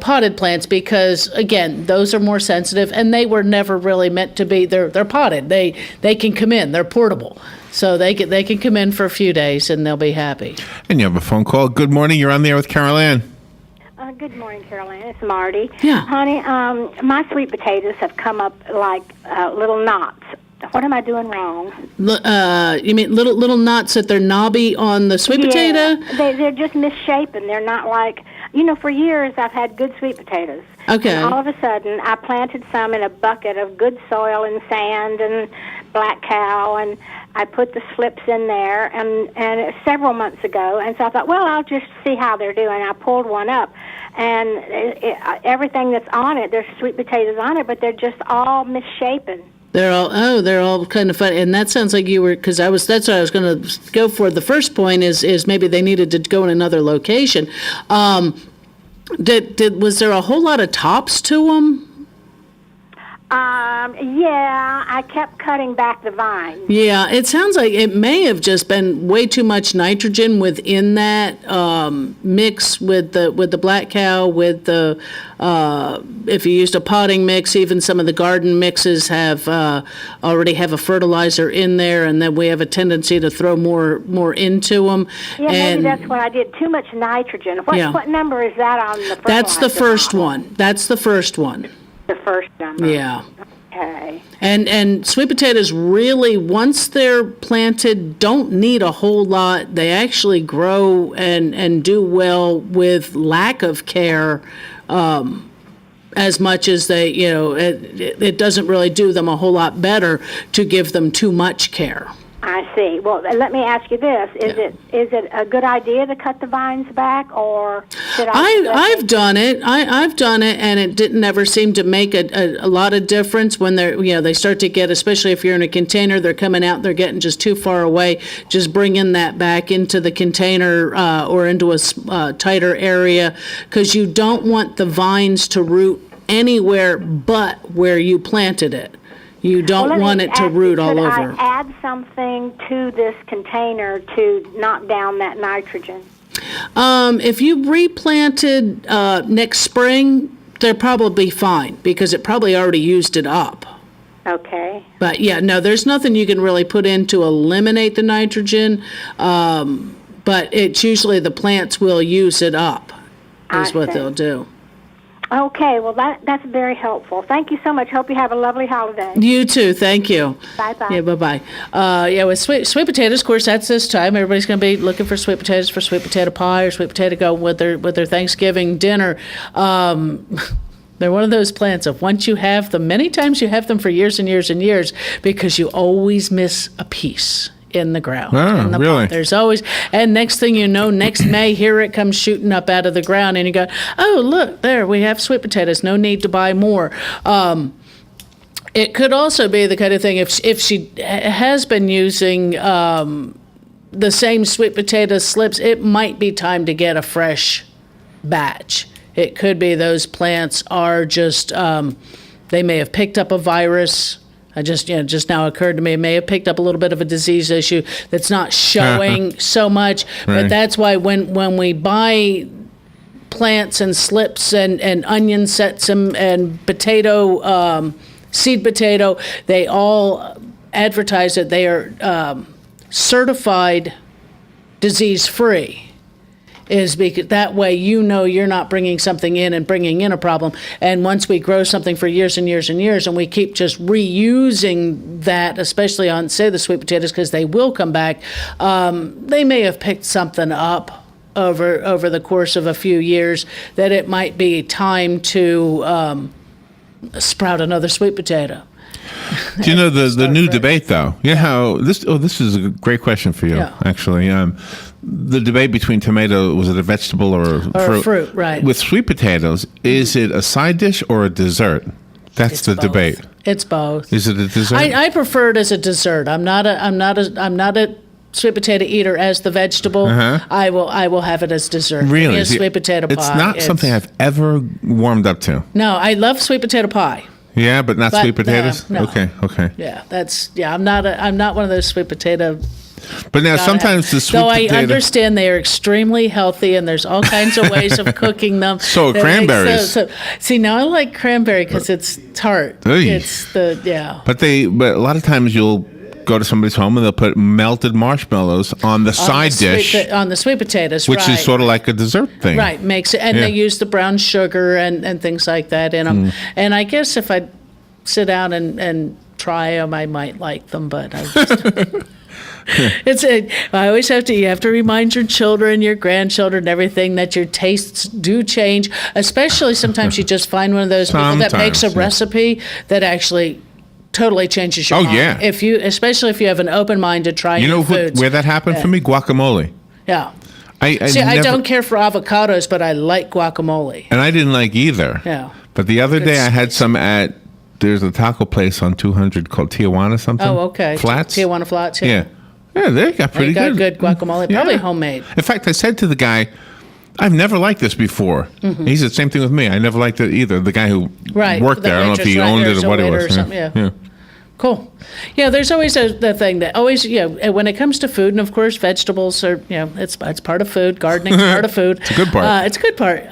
potted plants because, again, those are more sensitive, and they were never really meant to be. They're potted. They can come in. They're portable, so they can come in for a few days and they'll be happy. And you have a phone call. Good morning. You're on the air with Carol Ann. Good morning, Carolyn. It's Marty. Yeah, honey. My sweet potatoes have come up like little knots. What am I doing wrong? You mean little knots that they're knobby on the sweet potato? They're just misshapen. They're not like, for years I've had good sweet potatoes. Okay. And all of a sudden I planted some in a bucket of good soil and sand and black cow, and I put the slips in there and several months ago, and so I thought, well, I'll just see how they're doing. I pulled one up, and everything that's on it, there's sweet potatoes on it, but they're just all misshapen. They're all kind of fun, and that sounds like you were, because that's what I was going to go for. The first point is maybe they needed to go in another location. Was there a whole lot of tops to them? Yeah, I kept cutting back the vines. Yeah, it sounds like it may have just been way too much nitrogen within that mix with the black cow, with the if you used a potting mix, even some of the garden mixes have already have a fertilizer in there, and then we have a tendency to throw more into them. Yeah, maybe that's what I did. Too much nitrogen. What number is that on the fertilizer? That's the first one. That's the first one. The first number. Yeah. Okay. And sweet potatoes really, once they're planted, don't need a whole lot. They actually grow and do well with lack of care, as much as they, it doesn't really do them a whole lot better to give them too much care. I see. Well, let me ask you this: is it a good idea to cut the vines back, or should I've done it. I've done it, and it didn't ever seem to make a lot of difference when they start to get, especially if you're in a container, they're coming out, they're getting just too far away. Just bringing that back into the container or into a tighter area, because you don't want the vines to root anywhere but where you planted it. You don't want it to root all over. Could I add something to this container to knock down that nitrogen? If you replanted next spring, they're probably fine because it probably already used it up. Okay. But yeah, no, there's nothing you can really put in to eliminate the nitrogen, but it's usually the plants will use it up, is what they'll do. Okay, well, that's very helpful. Thank you so much. Hope you have a lovely holiday. You too. Thank you. Bye-bye. Yeah, bye-bye. Yeah, with sweet potatoes, of course, that's this time. Everybody's going to be looking for sweet potatoes for sweet potato pie or sweet potato go with their Thanksgiving dinner. They're one of those plants of once you have them, many times you have them for years and years and years because you always miss a piece in the ground. Oh, in the really? pot. There's always, and next thing you know, next May, here it comes shooting up out of the ground, and you go, oh, look, there, we have sweet potatoes. No need to buy more. It could also be the kind of thing, if she has been using the same sweet potato slips, it might be time to get a fresh batch. It could be those plants are just, they may have picked up a virus. Just now occurred to me, it may have picked up a little bit of a disease issue that's not showing so much. Right. But that's why when we buy plants and slips and onion sets and potato, seed potato, they all advertise that they are certified disease-free. Is because that way you're not bringing something in and bringing in a problem. And once we grow something for years and years and years, and we keep just reusing that, especially on, say, the sweet potatoes, because they will come back, they may have picked something up over the course of a few years that it might be time to sprout another sweet potato. Do you know the new debate, though? You know how this is a great question for you, actually. The debate between tomato, was it a vegetable or a fruit? Right. With sweet potatoes, is it a side dish or a dessert? That's the debate. It's both. Is it a dessert? I prefer it as a dessert. I'm not a sweet potato eater as the vegetable. I will have it as dessert. Really? As sweet potato pie. It's not something I've ever warmed up to. No, I love sweet potato pie. Yeah, but not sweet potatoes? No. Okay. Yeah, I'm not one of those sweet potato. But now sometimes the sweet potato. Though I understand they are extremely healthy and there's all kinds of ways of cooking them. So cranberries. See, now I like cranberry because it's tart. It's But a lot of times you'll go to somebody's home and they'll put melted marshmallows on the side dish. On the sweet potatoes, which is sort of like a dessert thing. Right, makes it, and they use the brown sugar and things like that in them. And I guess if I sit down and try them, I might like them, but I just... I always have to remind your children, your grandchildren, everything that your tastes do change, especially sometimes you just find one of those people that makes a recipe that actually totally changes your mind. Yeah. Especially if you have an open mind to try new foods. Where that happened for me? Guacamole. Yeah. I don't care for avocados, but I like guacamole. And I didn't like either. Yeah. But the other day I had some there's a taco place on 200 called Tijuana something. Oh, okay. Flats? Tijuana Flats, Yeah, they got pretty good. Good guacamole, probably homemade. In fact, I said to the guy, I've never liked this before. He said, same thing with me. I never liked it either. The guy who worked there, I don't know if he owned it or what it was. Yeah. Cool. Yeah, there's always the thing that always, when it comes to food, and of course vegetables are, it's part of food. Gardening's part of food. It's a good part. It's a good part.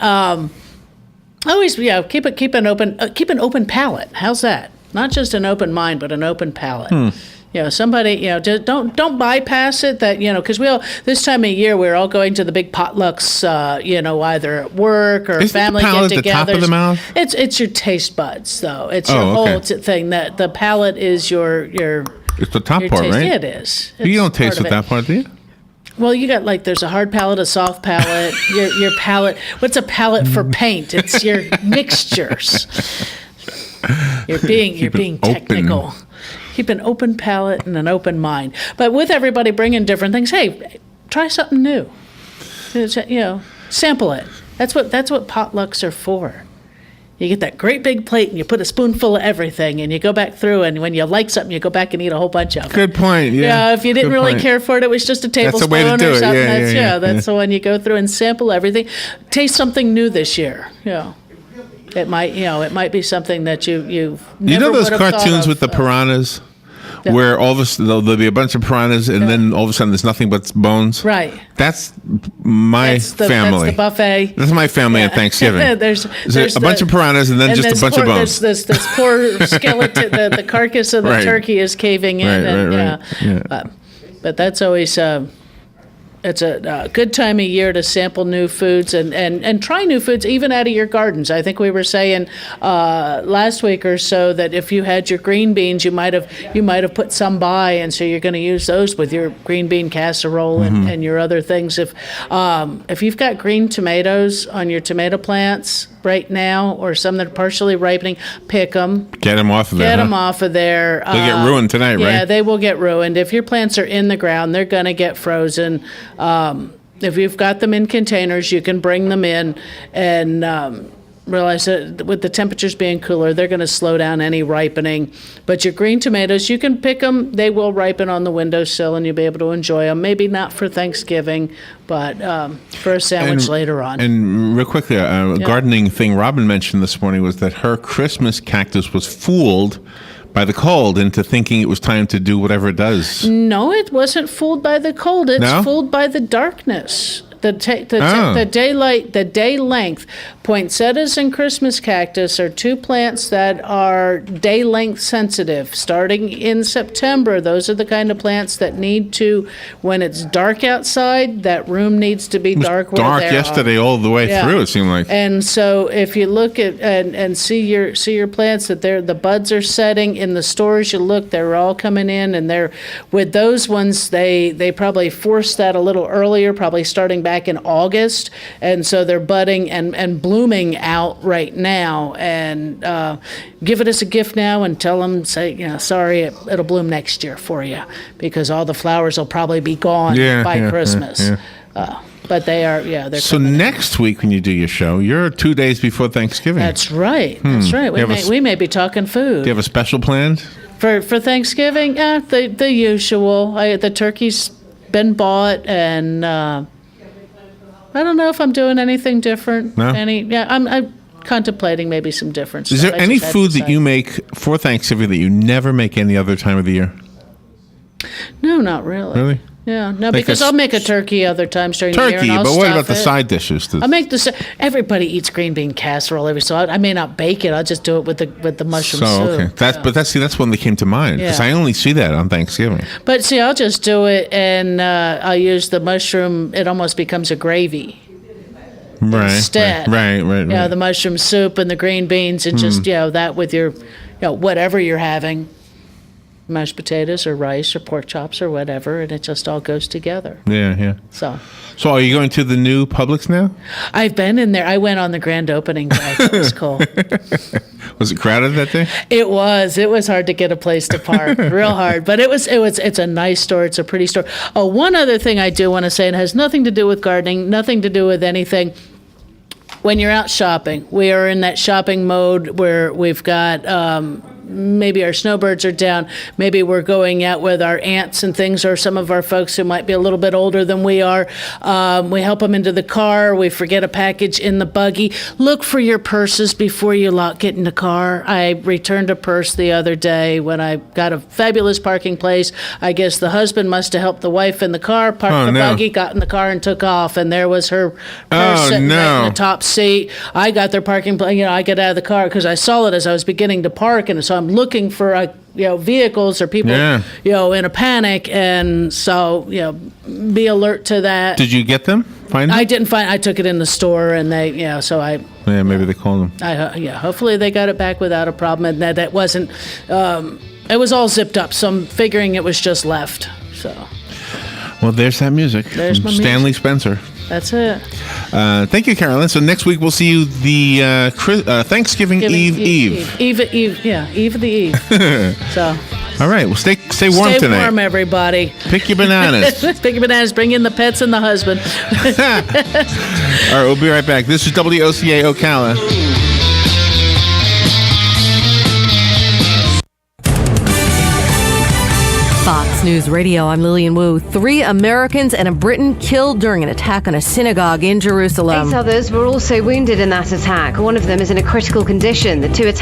Always, keep an open palate. How's that? Not just an open mind, but an open palate. Somebody, don't bypass it. That because this time of year we're all going to the big potlucks. Either at work or family get-togethers. The top of the mouth? It's your taste buds, though. It's your whole thing. That the palate is your. It's the top part, taste. right? Yeah, it is. You don't taste with that part, do you? Well, you got there's a hard palate, a soft palate. your palate. What's a palate for paint? It's your mixtures. You're being technical. Open. Keep an open palate and an open mind. But with everybody bringing different things, hey, try something new. Sample it. That's what potlucks are for. You get that great big plate and you put a spoonful of everything and you go back through, and when you like something, you go back and eat a whole bunch of it. Good point. Yeah. If you didn't really care for it, it was just a tablespoon or something. Yeah, that's the one you go through and sample everything. Taste something new this year. It might be something that you've never those would have cartoons thought with the piranhas? where all of a sudden there'll be a bunch of piranhas, and then all of a sudden there's nothing but bones. Right. That's my family. That's the buffet. That's my family at Thanksgiving. there's a bunch of piranhas and then just a bunch of bones. This poor skeleton, the carcass of the turkey is caving in. Right. But that's always. It's a good time of year to sample new foods and try new foods even out of your gardens. I think we were saying last week or so that if you had your green beans, you might have put some by, and so you're going to use those with your green bean casserole and your other things. If you've got green tomatoes on your tomato plants right now, or some that are partially ripening, pick them. Get them off of there. Get them off of there. They'll get ruined tonight, right? Yeah, they will get ruined. If your plants are in the ground, they're going to get frozen. If you've got them in containers, you can bring them in and realize that with the temperatures being cooler, they're going to slow down any ripening. But your green tomatoes, you can pick them. They will ripen on the windowsill, and you'll be able to enjoy them. Maybe not for Thanksgiving, but for a sandwich later on. And real quickly, a gardening thing Robin mentioned this morning was that her Christmas cactus was fooled by the cold into thinking it was time to do whatever it does. No, it wasn't fooled by the cold. It's fooled by the darkness. The daylight, the day length. Poinsettias and Christmas cactus are two plants that are day length sensitive. Starting in September, those are the kind of plants that need to, when it's dark outside, that room needs to be dark. Dark yesterday all the way through. It seemed like. And so, if you look at and see your plants that the buds are setting in the stores, you look, they're all coming in, and they're with those ones. They probably forced that a little earlier, probably starting back in August, and so they're budding and blooming out right now. And give it as a gift now, and tell them, say, sorry, it'll bloom next year for you, because all the flowers will probably be gone by Christmas. But they are, they're. So next week when you do your show, you're 2 days before Thanksgiving. That's right. That's right. We may be talking food. Do you have a special planned for Thanksgiving? The usual. The turkey's been bought, and I don't know if I'm doing anything different. No? I'm contemplating maybe some difference. Is there any food that you make for Thanksgiving that you never make any other time of the year? No, not really. Really? Yeah, no, because I'll make a turkey other times during the year. Turkey, but what about the side dishes? I make everybody eats green bean casserole every so I may not bake it. I'll just do it with the mushroom soup. Okay, that's one that came to mind, because I only see that on Thanksgiving. But see, I'll just do it, and I'll use the mushroom. It almost becomes a gravy. Instead. Right. Yeah, the mushroom soup and the green beans, and just that with your, whatever you're having. Mashed potatoes or rice or pork chops or whatever, and it just all goes together. Yeah. So are you going to the new Publix now? I've been in there. I went on the grand opening day. It was cool. Was it crowded that day? It was. It was hard to get a place to park. Real hard. But it's a nice store. It's a pretty store. Oh, one other thing I do want to say, and it has nothing to do with gardening, nothing to do with anything. When you're out shopping, we are in that shopping mode where we've got maybe our snowbirds are down. Maybe we're going out with our aunts and things, or some of our folks who might be a little bit older than we are. We help them into the car. We forget a package in the buggy. Look for your purses before you get in the car. I returned a purse the other day when I got a fabulous parking place. I guess the husband must have helped the wife in the car, parked the buggy, got in the car, and took off. And there was her purse sitting right in the top seat. I got their parking place. I get out of the car because I saw it as I was beginning to park, and so I'm looking for vehicles or people in a panic, and so be alert to that. Did you get them? Find them? I didn't find. I took it in the store, and they so I. Yeah, maybe they called them. Hopefully they got it back without a problem, and that wasn't. It was all zipped up, so I'm figuring it was just left. So. Well, there's that music. There's my Stanley music. Spencer. That's it. Thank you, Carolyn. So next week we'll see you the Thanksgiving Eve. Eve of the Eve. So. All right. Well, stay warm tonight. Stay warm, everybody. Pick your bananas. Pick your bananas. Bring in the pets and the husband. All right. We'll be right back. This is WOCA Ocala. Fox News Radio, I'm Lillian Wu. 3 Americans and a Briton killed during an attack on a synagogue in Jerusalem. 8 others were also wounded in that attack. One of them is in a critical condition. The 2 attacks